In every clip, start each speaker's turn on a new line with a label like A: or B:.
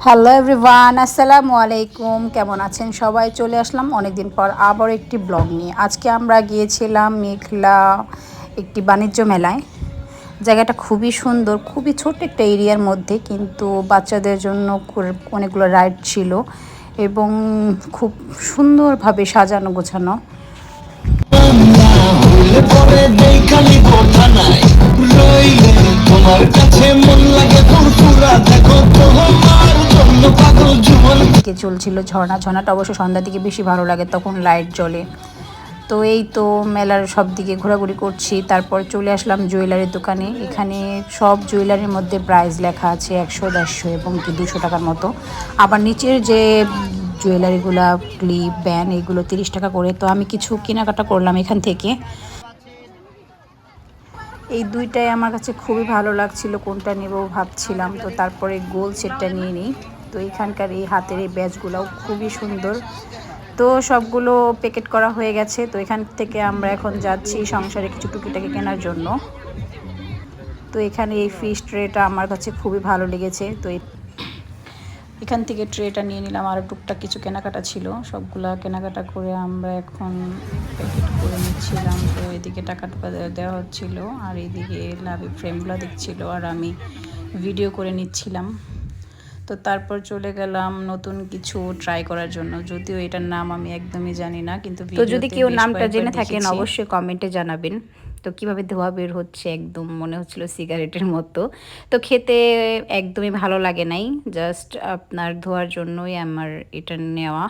A: Hello everyone, আসসালামু আলাইকুম। কেমন আছেন সবাই? চলে আসলাম অনেকদিন পর আবার একটি ব্লগ নিয়ে। আজকে আমরা গিয়েছিলাম মেঘলা একটি বাণিজ্য মেলায়। জায়গাটা খুবই সুন্দর, খুবই ছোট একটা এরিয়ার মধ্যে, কিন্তু বাচ্চাদের জন্য অনেকগুলো রাইড ছিল এবং খুব সুন্দরভাবে সাজানো গোছানো। দিকে চলছিল ঝর্ণাটা অবশ্য সন্ধ্যার দিকে বেশি ভালো লাগে, তখন লাইট জ্বলে। তো এই তো মেলার সব দিকে ঘোরাঘুরি করছি, তারপর চলে আসলাম জুয়েলারির দোকানে। এখানে সব জুয়েলারির মধ্যে প্রাইস লেখা আছে 100, 150 এবং কি 200 টাকার মতো। আবার নিচের যে জুয়েলারিগুলা, ক্লিপ, ব্যান্ড, এগুলো 30 টাকা করে। তো আমি কিছু কেনাকাটা করলাম এখান থেকে। এই দুইটাই আমার কাছে খুবই ভালো লাগছিল, কোনটা নেব ভাবছিলাম। তো তারপরে গোল সেটটা নিয়ে নিই। তো এখানকার এই হাতের এই ব্যাচগুলোও খুবই সুন্দর। তো সবগুলো প্যাকেট করা হয়ে গেছে। তো এখান থেকে আমরা এখন যাচ্ছি সংসারে কিছু টুকিটাকি কেনার জন্য। তো এখানে এই ফিশ ট্রেটা আমার কাছে খুবই ভালো লেগেছে। তো এখান থেকে ট্রেটা নিয়ে নিলাম। আর টুকটাক কিছু কেনাকাটা ছিল, সবগুলা কেনাকাটা করে আমরা এখন প্যাকেট করে নিচ্ছিলাম। তো এদিকে টাকা দেওয়া হচ্ছিল, আর এইদিকে লাভি ফ্রেমগুলো দিচ্ছিল, আর আমি ভিডিও করে নিচ্ছিলাম। তো তারপর চলে গেলাম নতুন কিছু ট্রাই করার জন্য, যদিও এটার নাম আমি একদমই জানি না, কিন্তু তো যদি কেউ নামটা জেনে থাকেন অবশ্যই কমেন্টে জানাবেন। তো কিভাবে ধোয়া বের হচ্ছে, একদম মনে হচ্ছিল সিগারেটের মতো। তো খেতে একদমই ভালো লাগে নাই, জাস্ট আপনার ধোয়ার জন্যই আমার এটা নেওয়া,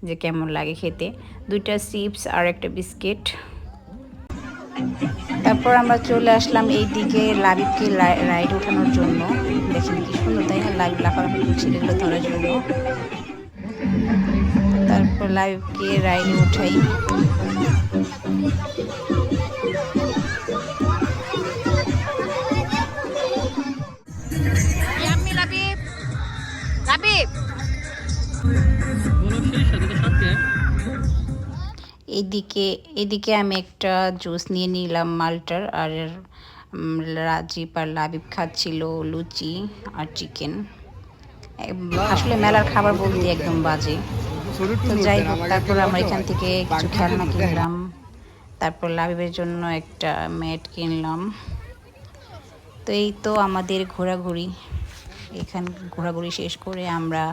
A: যে কেমন লাগে খেতে। দুইটা চিপস আর একটা বিস্কিট। তারপর আমরা চলে আসলাম এই দিকে লাবিবকে রাইড ওঠানোর জন্য। দেখেন কি সুন্দর, তাই না? লাবিব লাফালাফি করছিল এগুলো ধরার জন্য। তারপর লাবিবকে রাইডে উঠাই। এদিকে আমি একটা জুস নিয়ে নিলাম মাল্টার, আর রাজীব আর লাবিব খাচ্ছিল লুচি আর চিকেন। আসলে মেলার খাবার বলতে একদম বাজে। তো যাই হোক, তারপর আমরা এখান থেকে কিছু খেলনা কিনলাম। তারপর লাবিবের জন্য একটা ম্যাট কিনলাম। তো এই তো আমাদের ঘোরাঘুরি। এখান ঘোরাঘুরি শেষ করে আমরা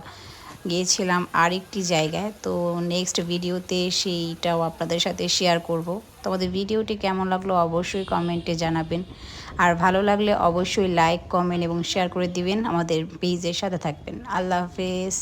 A: গিয়েছিলাম আরেকটি জায়গায়। তো নেক্সট ভিডিওতে সেইটাও আপনাদের সাথে শেয়ার করব। তো আমাদের ভিডিওটি কেমন লাগলো অবশ্যই কমেন্টে জানাবেন, আর ভালো লাগলে অবশ্যই লাইক, কমেন্ট এবং শেয়ার করে দিবেন। আমাদের পেজের সাথে থাকবেন। আল্লাহ হাফেজ।